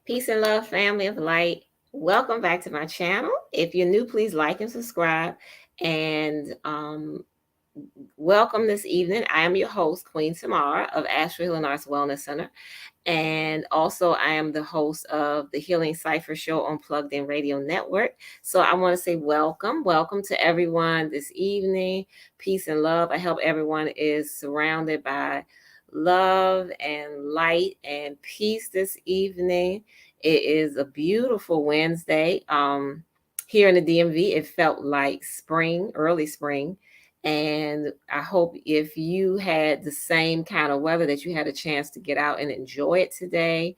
Peace and love, family of light. Welcome back to my channel. If you're new, please like and subscribe. And welcome this evening. I am your host, Queen Tamara of Asheville Healing Arts Wellness Center. And also, I am the host of the Healing Cipher Show on Plugged In Radio Network. So I want to say welcome to everyone this evening. Peace and love. I hope everyone is surrounded by love and light and peace this evening. It is a beautiful Wednesday. Here in the DMV, it felt like spring, early spring. And I hope if you had the same kind of weather that you had a chance to get out and enjoy it today.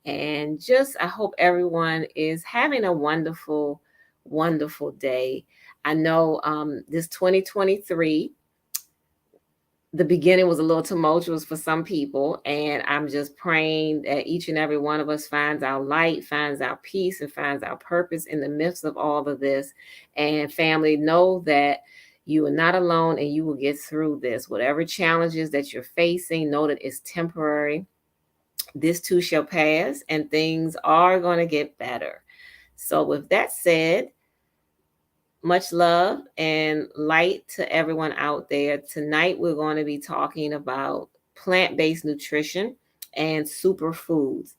And just, I hope everyone is having a wonderful, wonderful day. I know this 2023, the beginning was a little tumultuous for some people, and I'm just praying that each and every one of us finds our light, finds our peace, and finds our purpose in the midst of all of this. And family, know that you are not alone and you will get through this. Whatever challenges that you're facing, know that it's temporary. This too shall pass, and things are going to get better. So, with that said, much love and light to everyone out there. Tonight, we're going to be talking about plant based nutrition and superfoods.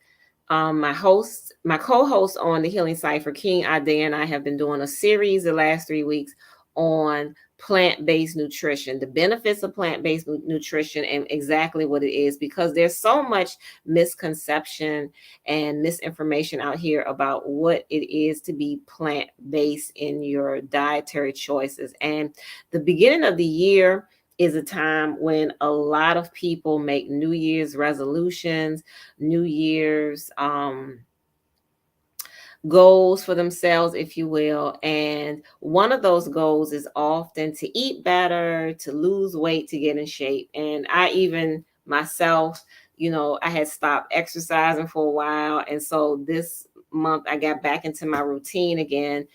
My co-host on the Healing Cipher, King Ade, and I have been doing a series the last 3 weeks on plant-based nutrition, the benefits of plant-based nutrition, and exactly what it is, because there's so much misconception and misinformation out here about what it is to be plant-based in your dietary choices. And the beginning of the year is a time when a lot of people make New Year's resolutions, New Year's goals for themselves, if you will. And one of those goals is often to eat better, to lose weight, to get in shape. And I even myself, I had stopped exercising for a while. And so this month I got back into my routine again.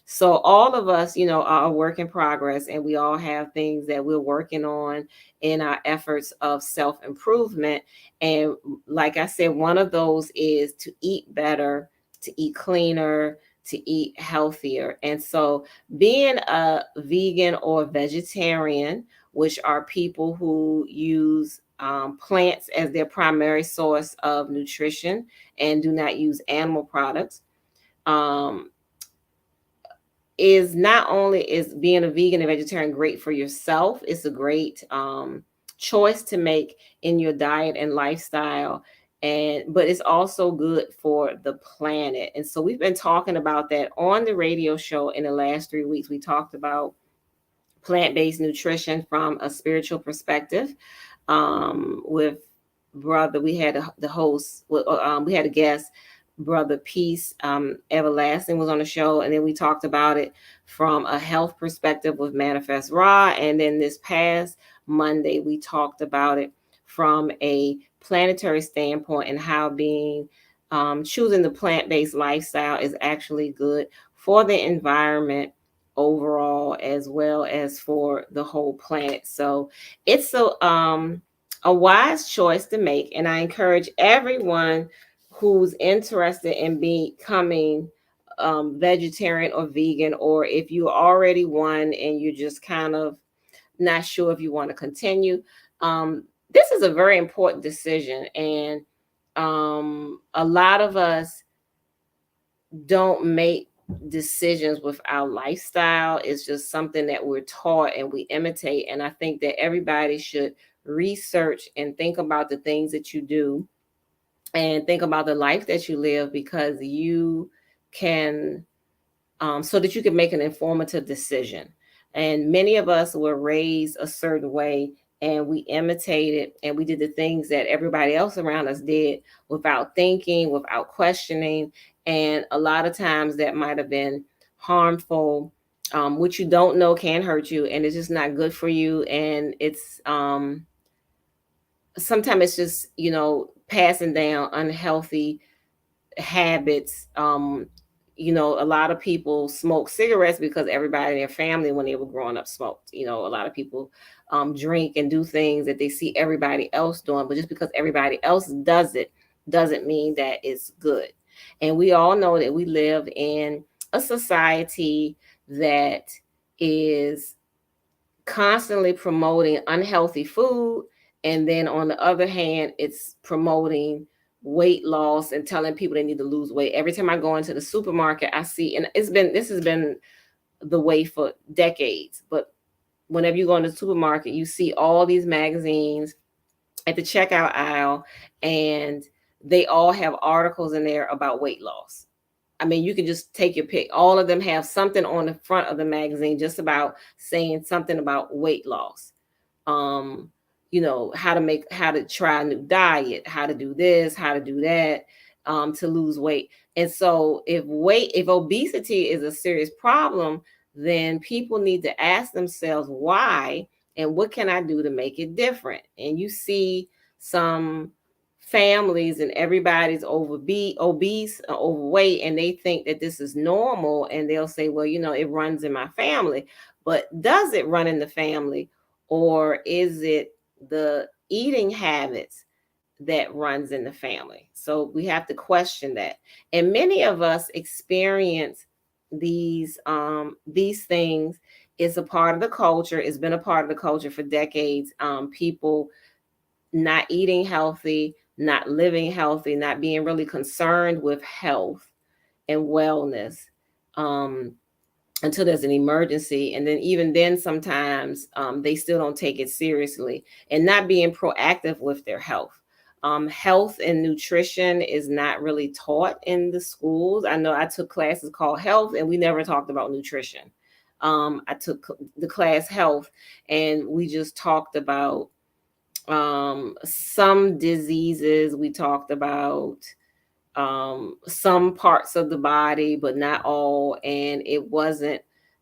So all of us, are a work in progress, and we all have things that we're working on in our efforts of self-improvement. And like I said, one of those is to eat better, to eat cleaner, to eat healthier. And so being a vegan or vegetarian, which are people who use plants as their primary source of nutrition and do not use animal products, um, is not only is being a vegan and vegetarian great for yourself, it's a great choice to make in your diet and lifestyle, but it's also good for the planet. And so we've been talking about that on the radio show in the last 3 weeks. We talked about plant-based nutrition from a spiritual perspective, with brother, we had the host, we had a guest, Brother Peace Everlasting was on the show, and then we talked about it from a health perspective with Manifest Raw. And then this past Monday we talked about it from a planetary standpoint, and how being choosing the plant-based lifestyle is actually good for the environment overall, as well as for the whole planet. So it's a wise choice to make, and I encourage everyone who's interested in becoming vegetarian or vegan, or if you already one and you're just kind of not sure if you want to continue. This is a very important decision, and a lot of us don't make decisions with our lifestyle. It's just something that we're taught and we imitate. And I think that everybody should research and think about the things that you do and think about the life that you live, because you can so that you can make an informative decision. And many of us were raised a certain way, and we imitated and we did the things that everybody else around us did without thinking, without questioning. And a lot of times that might have been harmful. What you don't know can hurt you, and it's just not good for you. And it's sometimes it's just, passing down unhealthy habits. A lot of people smoke cigarettes because everybody in their family when they were growing up smoked. A lot of people drink and do things that they see everybody else doing, but just because everybody else does it doesn't mean that it's good. And we all know that we live in a society that is constantly promoting unhealthy food, and then on the other hand it's promoting weight loss and telling people they need to lose weight. Every time I go into the supermarket, I see, and this has been the way for decades, but whenever you go in the supermarket, you see all these magazines at the checkout aisle, and they all have articles in there about weight loss. I mean, you can just take your pick. All of them have something on the front of the magazine just about saying something about weight loss. Um, how to try a new diet, how to do this, how to do that, to lose weight. And so if obesity is a serious problem, then people need to ask themselves why, and what can I do to make it different? And you see some families and everybody's obese, overweight, and they think that this is normal, and they'll say, well, it runs in my family. But does it run in the family, or is it the eating habits that runs in the family? So we have to question that. And many of us experience these things. It's a part of the culture. It's been a part of the culture for decades. People not eating healthy, not living healthy, not being really concerned with health and wellness, um, until there's an emergency. And then, even then, sometimes they still don't take it seriously, and not being proactive with their health. Health and nutrition is not really taught in the schools. I know I took classes called health, and we never talked about nutrition. I took the class health, and we just talked about some diseases. We talked about some parts of the body, but not all. And it wasn't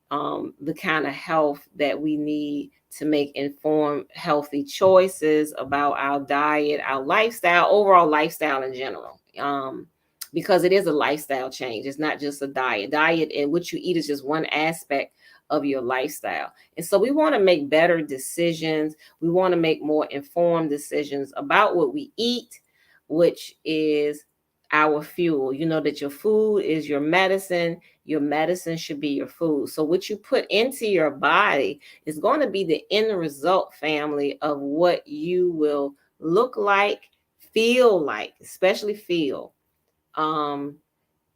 the kind of health that we need to make informed, healthy choices about our diet, our lifestyle, overall lifestyle in general. Because it is a lifestyle change. It's not just a diet. Diet and what you eat is just one aspect of your lifestyle. And so we want to make better decisions. We want to make more informed decisions about what we eat, which is our fuel. You know that your food is your medicine. Your medicine should be your food. So what you put into your body is going to be the end result, family, of what you will look like, feel like, especially feel, um,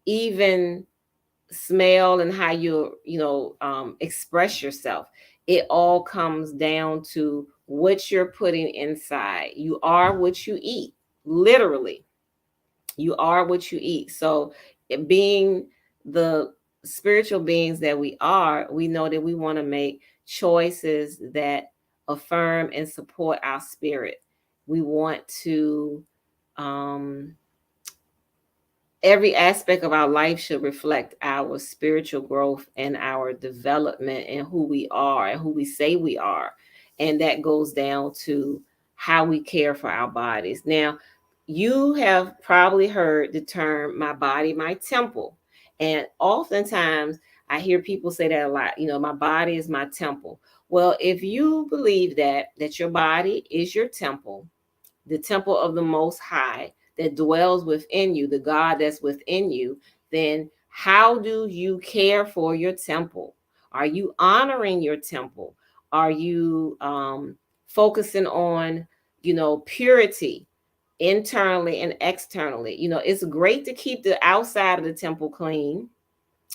even smell, and how you express yourself. It all comes down to what you're putting inside. You are what you eat, literally. You are what you eat. So, being the spiritual beings that we are, we know that we want to make choices that affirm and support our spirit. We want to, um, every aspect of our life should reflect our spiritual growth and our development and who we are and who we say we are. And that goes down to how we care for our bodies. Now, you have probably heard the term my body, my temple. And oftentimes I hear people say that a lot, my body is my temple. Well, if you believe that your body is your temple, the temple of the Most High that dwells within you, the God that's within you, then how do you care for your temple? Are you honoring your temple? Are you focusing on, purity internally and externally? It's great to keep the outside of the temple clean.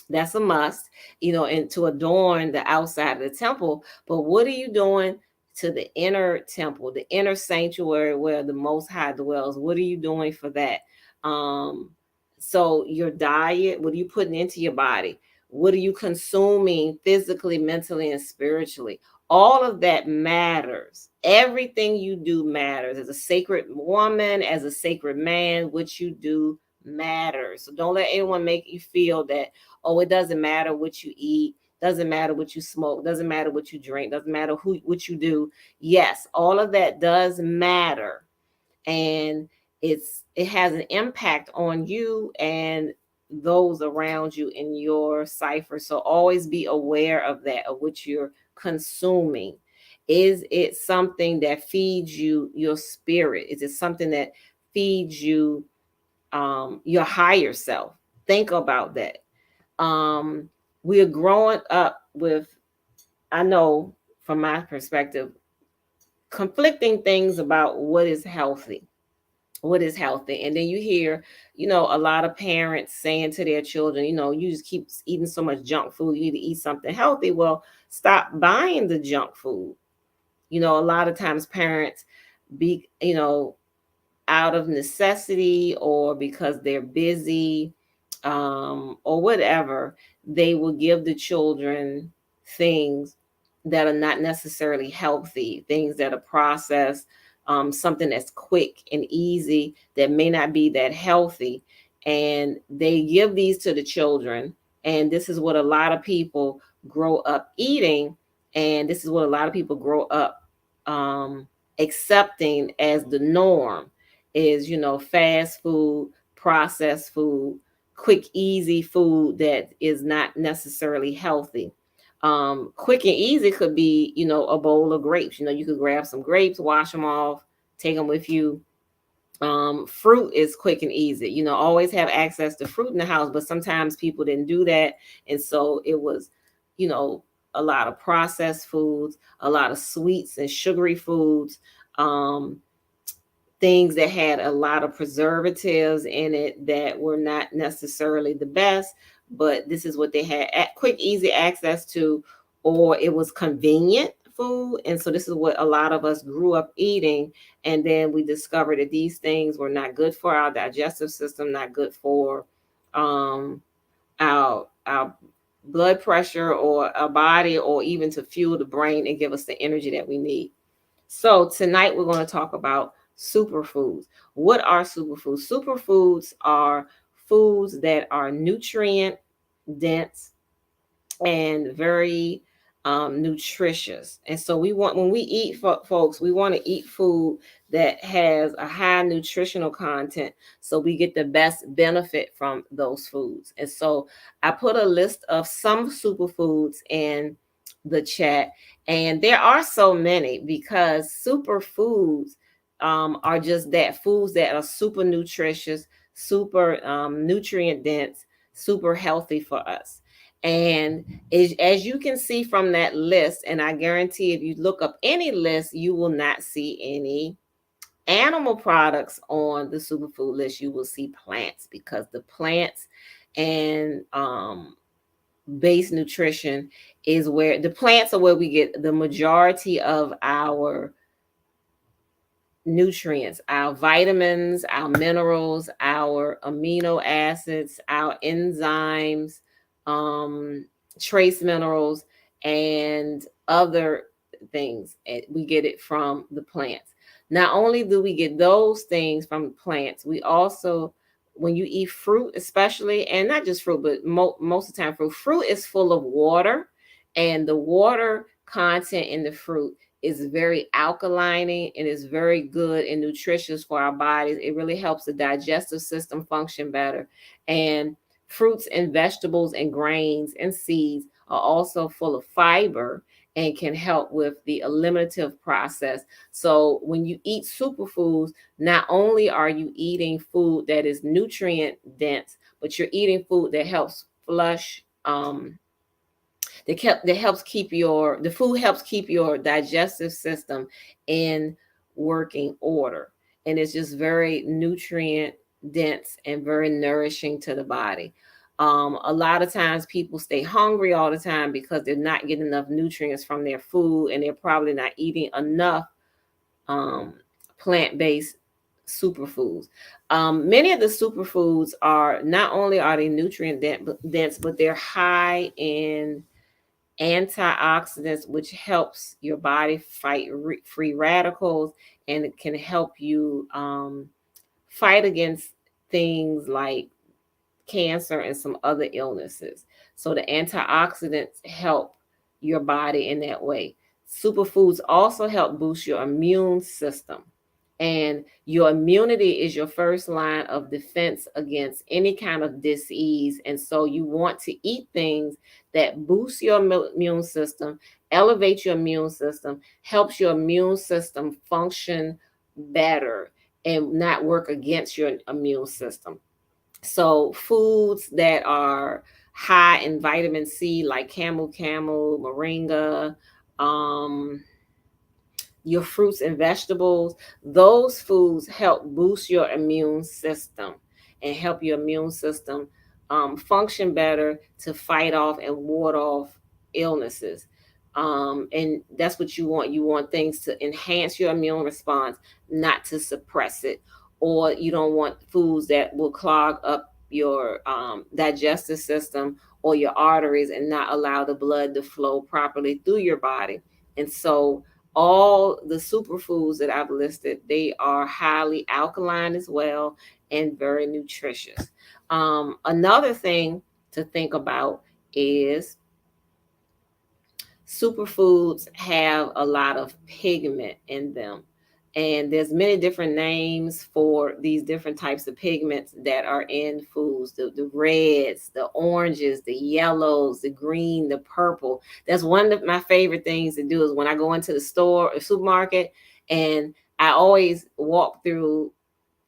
That's a must, and to adorn the outside of the temple. But what are you doing to the inner temple, the inner sanctuary where the Most High dwells? What are you doing for that? Um, so your diet, what are you putting into your body? What are you consuming physically, mentally, and spiritually? All of that matters. Everything you do matters. As a sacred woman, as a sacred man, what you do matters. So don't let anyone make you feel that, oh, it doesn't matter what you eat, doesn't matter what you smoke, doesn't matter what you drink, doesn't matter what you do. Yes, all of that does matter, and it has an impact on you and those around you in your cipher. So always be aware of that, of what you're consuming. Is it something that feeds you your spirit? Is it something that feeds you your higher self. Think about that. um, we're growing up with, I know from my perspective, conflicting things about what is healthy. What is healthy? And then you hear, a lot of parents saying to their children, you just keep eating so much junk food, you need to eat something healthy. Well, stop buying the junk food. A lot of times parents be, out of necessity or because they're busy, or whatever, they will give the children things that are not necessarily healthy, things that are processed, something that's quick and easy that may not be that healthy. And they give these to the children. And this is what a lot of people grow up eating. And this is what a lot of people grow up um, accepting as the norm is, fast food, processed food, quick, easy food that is not necessarily healthy. Quick and easy could be, a bowl of grapes. You could grab some grapes, wash them off, take them with you. Fruit is quick and easy. Always have access to fruit in the house, but sometimes people didn't do that. And so it was, you know, a lot of processed foods, a lot of sweets and sugary foods. Um, Things that had a lot of preservatives in it that were not necessarily the best, but this is what they had quick, easy access to, or it was convenient food. And so this is what a lot of us grew up eating. And then we discovered that these things were not good for our digestive system, not good for um, our blood pressure or our body, or even to fuel the brain and give us the energy that we need. So tonight we're going to talk about superfoods. What are superfoods? Superfoods are foods that are nutrient dense and very nutritious. And so we want, when we eat, folks, we want to eat food that has a high nutritional content so we get the best benefit from those foods. And so I put a list of some superfoods in the chat, and there are so many because superfoods are just that, foods that are super nutritious, super nutrient dense, super healthy for us. And as you can see from that list, and I guarantee if you look up any list, you will not see any animal products on the superfood list. You will see plants, because the plants and base nutrition is where the plants are, where we get the majority of our nutrients, our vitamins, our minerals, our amino acids, our enzymes, um, trace minerals, and other things. We get it from the plants. Not only do we get those things from plants, we also, when you eat fruit, especially, and not just fruit, but most of the time, fruit is full of water, and the water content in the fruit is very alkalining and is very good and nutritious for our bodies. It really helps the digestive system function better. And fruits and vegetables and grains and seeds are also full of fiber and can help with the eliminative process. So when you eat superfoods, not only are you eating food that is nutrient dense, but you're eating food that helps flush that helps keep your the food helps keep your digestive system in working order, and it's just very nutrient dense and very nourishing to the body. A lot of times people stay hungry all the time because they're not getting enough nutrients from their food, and they're probably not eating enough um, plant-based superfoods. Many of the superfoods are, not only are they nutrient dense, but they're high in antioxidants, which helps your body fight free radicals, and it can help you fight against things like cancer and some other illnesses. So the antioxidants help your body in that way. Superfoods also help boost your immune system. And your immunity is your first line of defense against any kind of disease. And so you want to eat things that boost your immune system, elevate your immune system, helps your immune system function better and not work against your immune system. So foods that are high in vitamin C, like camel, moringa, um, your fruits and vegetables, those foods help boost your immune system and help your immune system function better to fight off and ward off illnesses. And that's what you want. You want things to enhance your immune response, not to suppress it. Or you don't want foods that will clog up your digestive system or your arteries and not allow the blood to flow properly through your body. And so all the superfoods that I've listed, they are highly alkaline as well and very nutritious. Another thing to think about is superfoods have a lot of pigment in them, and there's many different names for these different types of pigments that are in foods: the reds, the oranges, the yellows, the green, the purple. That's one of my favorite things to do is when I go into the store or supermarket, and I always walk through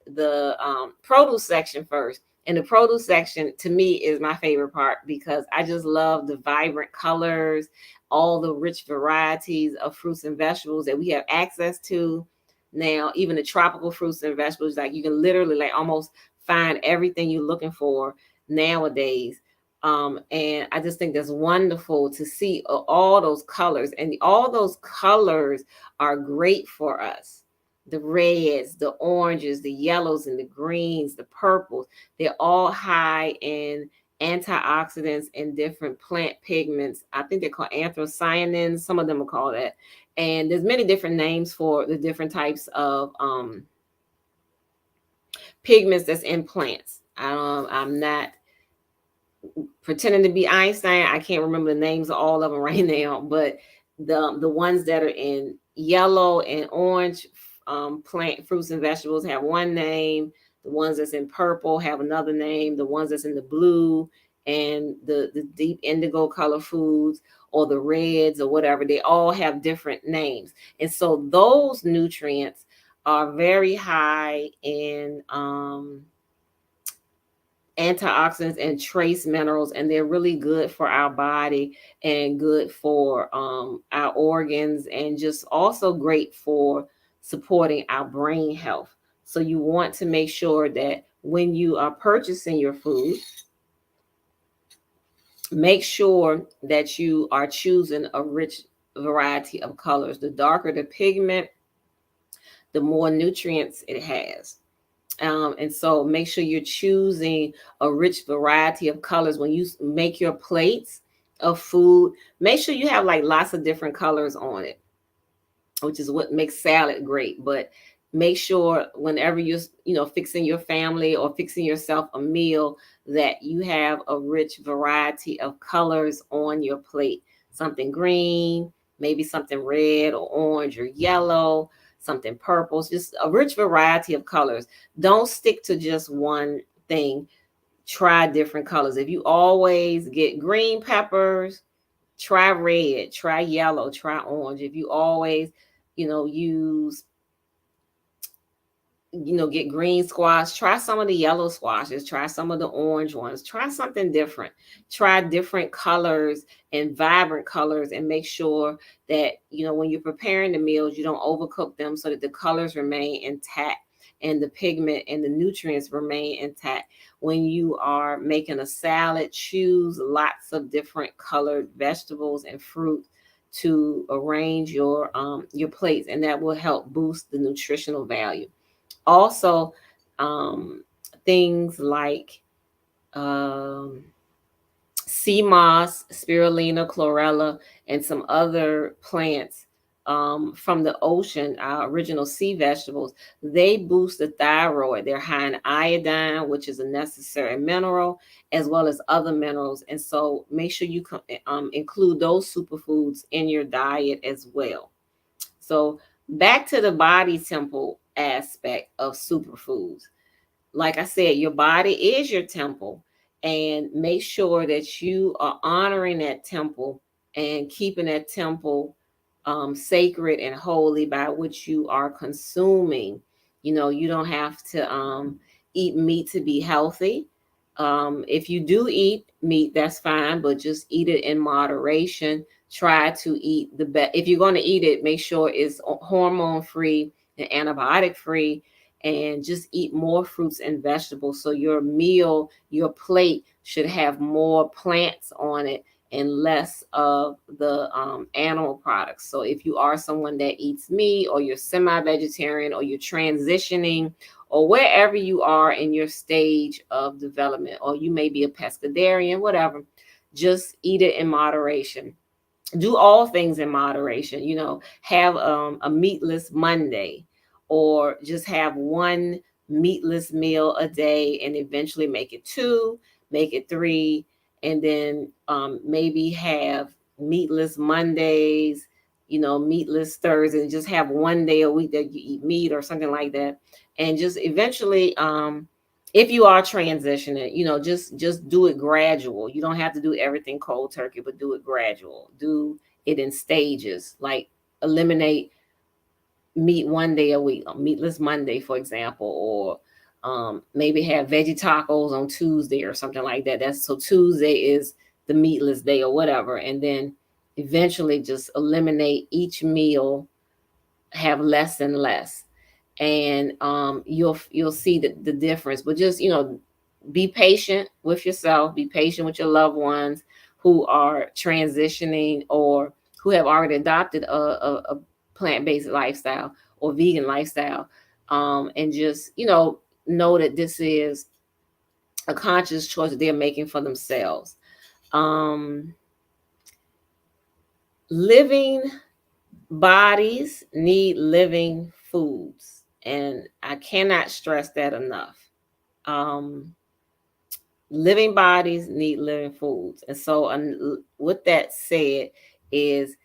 the produce section first. And the produce section to me is my favorite part because I just love the vibrant colors, all the rich varieties of fruits and vegetables that we have access to now. Even the tropical fruits and vegetables, like you can literally like almost find everything you're looking for nowadays. And I just think that's wonderful to see all those colors, and all those colors are great for us: the reds, the oranges, the yellows, and the greens, the purples. They're all high in antioxidants and different plant pigments. I think they're called anthocyanins. Some of them are called that. And there's many different names for the different types of pigments that's in plants. I'm not pretending to be Einstein. I can't remember the names of all of them right now, but the ones that are in yellow and orange plant fruits and vegetables have one name. The ones that's in purple have another name. The ones that's in the blue and the deep indigo color foods, or the reds or whatever, they all have different names. And so those nutrients are very high in antioxidants and trace minerals, and they're really good for our body and good for our organs, and just also great for supporting our brain health. So you want to make sure that when you are purchasing your food, make sure that you are choosing a rich variety of colors. The darker the pigment, the more nutrients it has. And so make sure you're choosing a rich variety of colors when you make your plates of food. Make sure you have like lots of different colors on it, which is what makes salad great. But make sure whenever you're, fixing your family or fixing yourself a meal, that you have a rich variety of colors on your plate. Something green, maybe something red or orange or yellow, something purple, just a rich variety of colors. Don't stick to just one thing. Try different colors. If you always get green peppers, try red, try yellow, try orange. If you always, use, get green squash, try some of the yellow squashes, try some of the orange ones, try something different, try different colors and vibrant colors, and make sure that, when you're preparing the meals, you don't overcook them so that the colors remain intact and the pigment and the nutrients remain intact. When you are making a salad, choose lots of different colored vegetables and fruit to arrange your plates, and that will help boost the nutritional value. Also, um, things like um, sea moss, spirulina, chlorella, and some other plants from the ocean, our original sea vegetables, they boost the thyroid. They're high in iodine, which is a necessary mineral, as well as other minerals. And so make sure you include those superfoods in your diet as well. So back to the body temple aspect of superfoods. Like I said, your body is your temple, and make sure that you are honoring that temple and keeping that temple sacred and holy by what you are consuming. You don't have to eat meat to be healthy. If you do eat meat, that's fine, but just eat it in moderation. Try to eat the best. If you're going to eat it, make sure it's hormone free and antibiotic free, and just eat more fruits and vegetables. So your meal, your plate should have more plants on it and less of the animal products. So if you are someone that eats meat, or you're semi-vegetarian, or you're transitioning, or wherever you are in your stage of development, or you may be a pescatarian, whatever, just eat it in moderation. Do all things in moderation. Have a meatless Monday, or just have one meatless meal a day, and eventually make it two, make it three, and then maybe have meatless Mondays, meatless Thursdays, and just have one day a week that you eat meat or something like that. And just eventually, if you are transitioning, just do it gradual. You don't have to do everything cold turkey, but do it gradual. Do it in stages, like eliminate meat one day a week, meatless Monday, for example, or maybe have veggie tacos on Tuesday or something like that. That's so Tuesday is the meatless day or whatever, and then eventually just eliminate each meal, have less and less, and you'll see the difference. But just be patient with yourself, be patient with your loved ones who are transitioning, or who have already adopted a plant-based lifestyle or vegan lifestyle, and just know that this is a conscious choice that they're making for themselves. um Living bodies need living foods, and I cannot stress that enough. um Living bodies need living foods. And so, with that said, is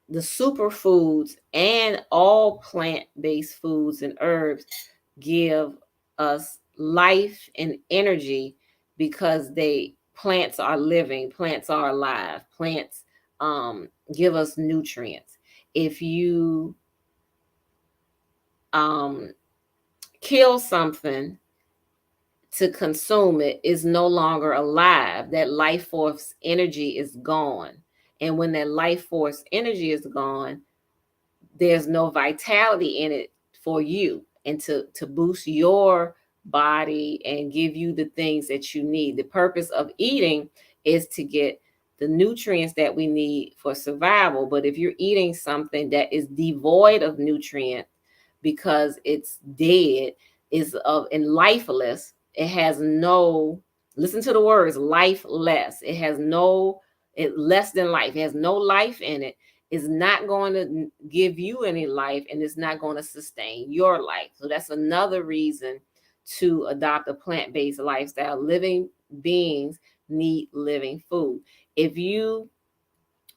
the superfoods and all plant-based foods and herbs give us life and energy, because plants are living, plants are alive, plants give us nutrients. If you um kill something to consume it, is no longer alive. That life force energy is gone. And when that life force energy is gone, there's no vitality in it for you, and to boost your body and give you the things that you need. The purpose of eating is to get the nutrients that we need for survival. But if you're eating something that is devoid of nutrient, because it's dead, is of and lifeless, it has no, listen to the words, lifeless. It has no, it less than life, it has no life in it, is not going to give you any life, and it's not going to sustain your life. So that's another reason to adopt a plant-based lifestyle. Living beings need living food. If you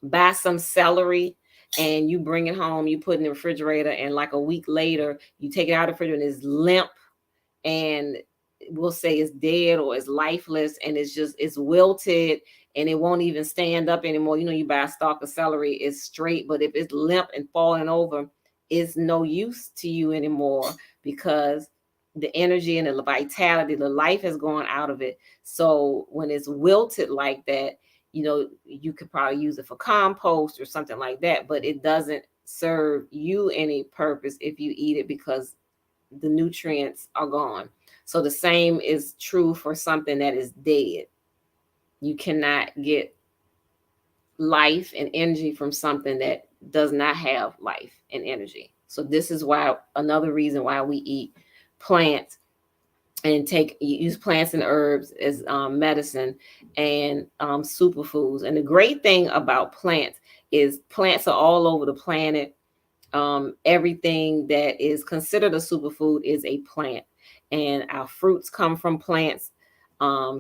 buy some celery and you bring it home, you put it in the refrigerator, and like a week later you take it out of the refrigerator and it's limp, and we'll say it's dead or it's lifeless, and it's wilted, and it won't even stand up anymore. You buy a stalk of celery, it's straight, but if it's limp and falling over, it's no use to you anymore, because the energy and the vitality, the life has gone out of it. So when it's wilted like that, you could probably use it for compost or something like that, but it doesn't serve you any purpose if you eat it, because the nutrients are gone. So the same is true for something that is dead. You cannot get life and energy from something that does not have life and energy. So this is why, another reason why we eat plants and use plants and herbs as medicine and superfoods. And the great thing about plants is plants are all over the planet. Everything that is considered a superfood is a plant, and our fruits come from plants,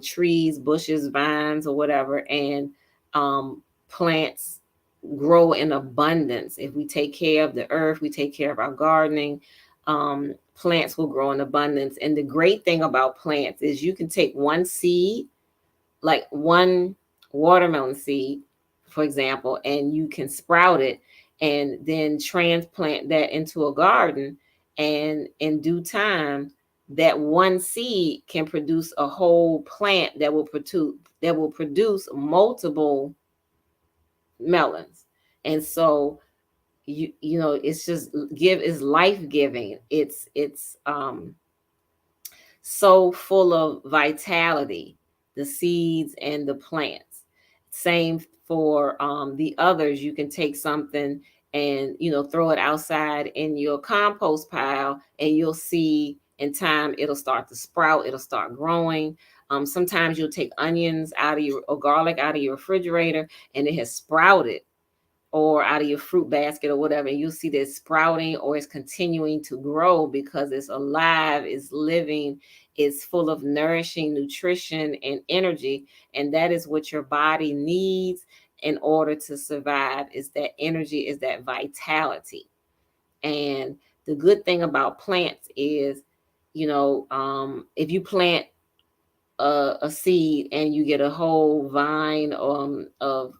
trees, bushes, vines, or whatever. And plants grow in abundance. If we take care of the earth, we take care of our gardening, plants will grow in abundance. And the great thing about plants is you can take one seed, like one watermelon seed, for example, and you can sprout it and then transplant that into a garden. And in due time, that one seed can produce a whole plant that will produce multiple melons. And so you know, it's just give is life giving. It's so full of vitality, the seeds and the plants. Same for the others. You can take something and, you know, throw it outside in your compost pile, and you'll see in time it'll start to sprout, it'll start growing. Sometimes you'll take onions out of your or garlic out of your refrigerator, and it has sprouted, or out of your fruit basket or whatever, and you'll see that it's sprouting or it's continuing to grow because it's alive, it's living, it's full of nourishing nutrition and energy. And that is what your body needs in order to survive, is that energy, is that vitality. And the good thing about plants is, you know, if you plant a seed and you get a whole vine of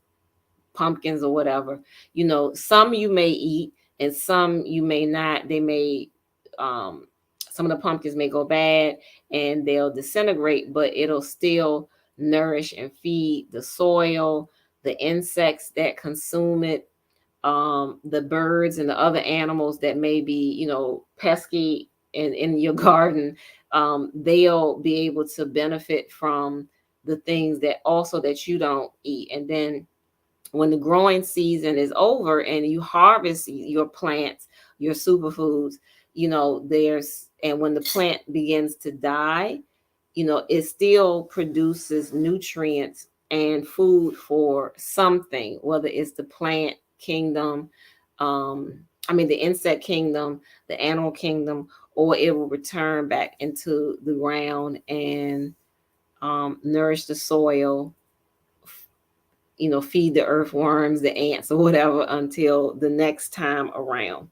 pumpkins or whatever, you know, some you may eat and some you may not. They may, um, some of the pumpkins may go bad and they'll disintegrate, but it'll still nourish and feed the soil, the insects that consume it, the birds and the other animals that may be, you know, pesky in your garden. They'll be able to benefit from the things that also that you don't eat. And then when the growing season is over and you harvest your plants, your superfoods, you know, there's, and when the plant begins to die, you know, it still produces nutrients and food for something, whether it's the plant kingdom, I mean, the insect kingdom, the animal kingdom, or it will return back into the ground and nourish the soil, you know, feed the earthworms, the ants, or whatever until the next time around.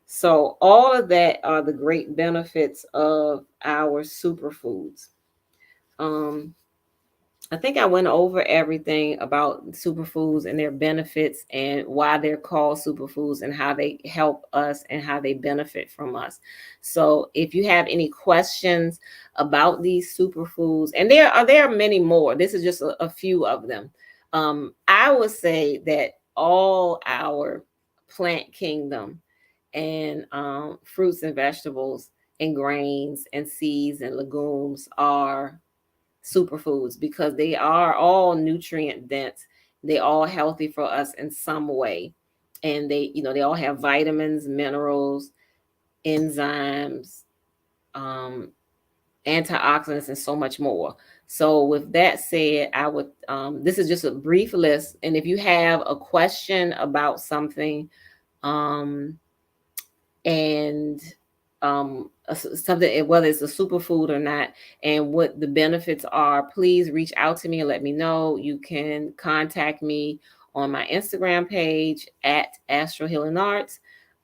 So, all of that are the great benefits of our superfoods. Um, I think I went over everything about superfoods and their benefits and why they're called superfoods and how they help us and how they benefit from us. So if you have any questions about these superfoods, and there are many more. This is just a few of them. I would say that all our plant kingdom and fruits and vegetables and grains and seeds and legumes are superfoods because they are all nutrient dense. They all healthy for us in some way. And they, you know, they all have vitamins, minerals, enzymes, um, antioxidants, and so much more. So with that said, I would this is just a brief list. And if you have a question about something, um, and something, whether it's a superfood or not, and what the benefits are, please reach out to me and let me know. You can contact me on my Instagram page at Astro Healing Arts,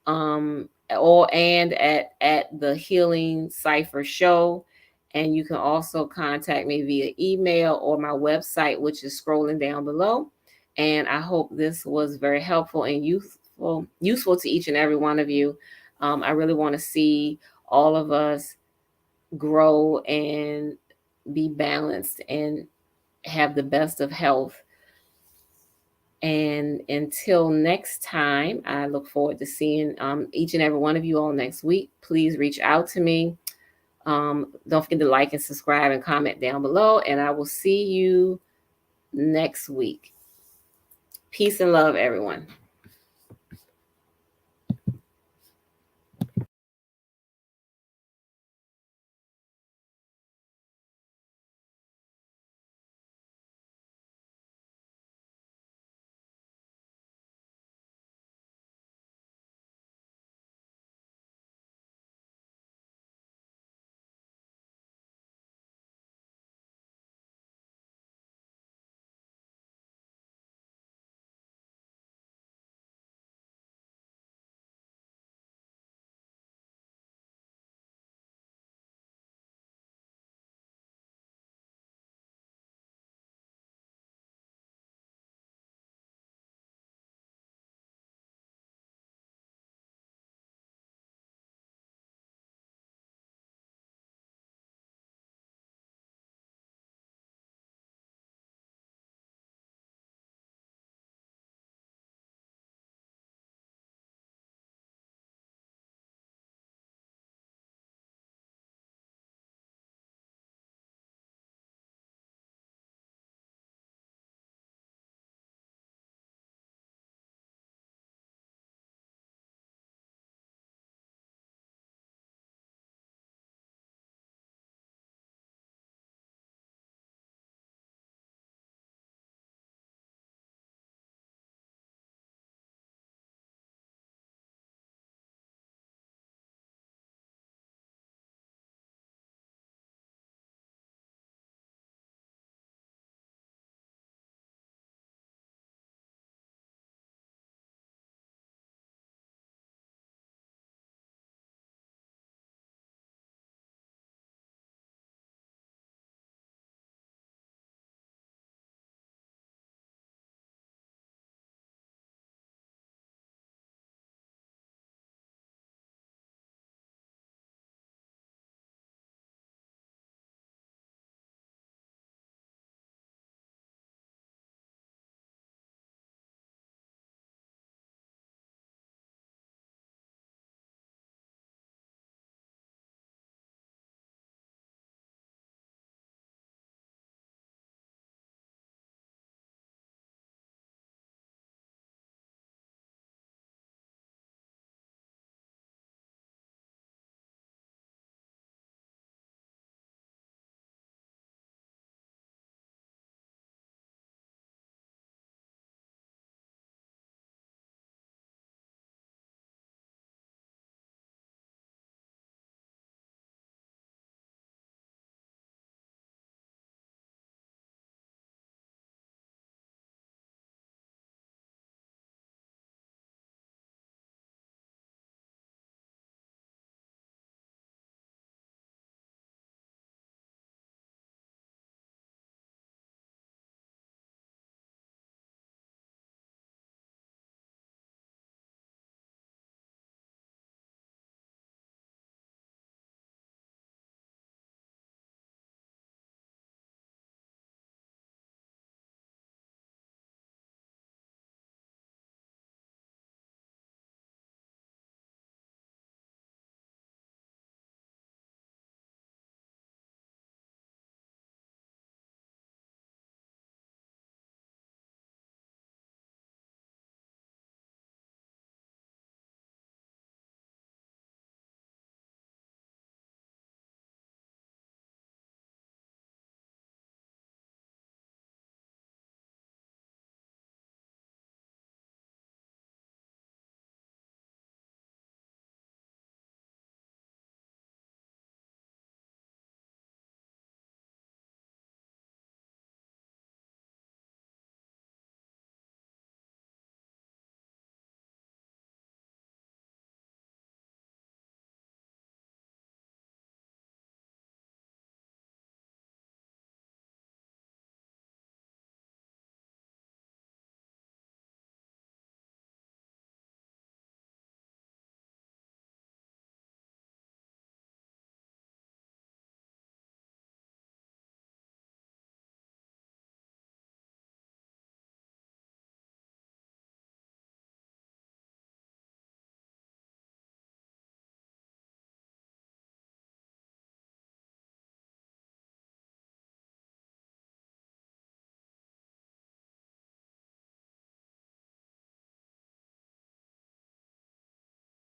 or and at the Healing Cipher Show. And you can also contact me via email or my website, which is scrolling down below. And I hope this was very helpful and useful to each and every one of you. I really want to see all of us grow and be balanced and have the best of health. And until next time, I look forward to seeing each and every one of you all next week. Please reach out to me. Don't forget to like and subscribe and comment down below. And I will see you next week. Peace and love, everyone.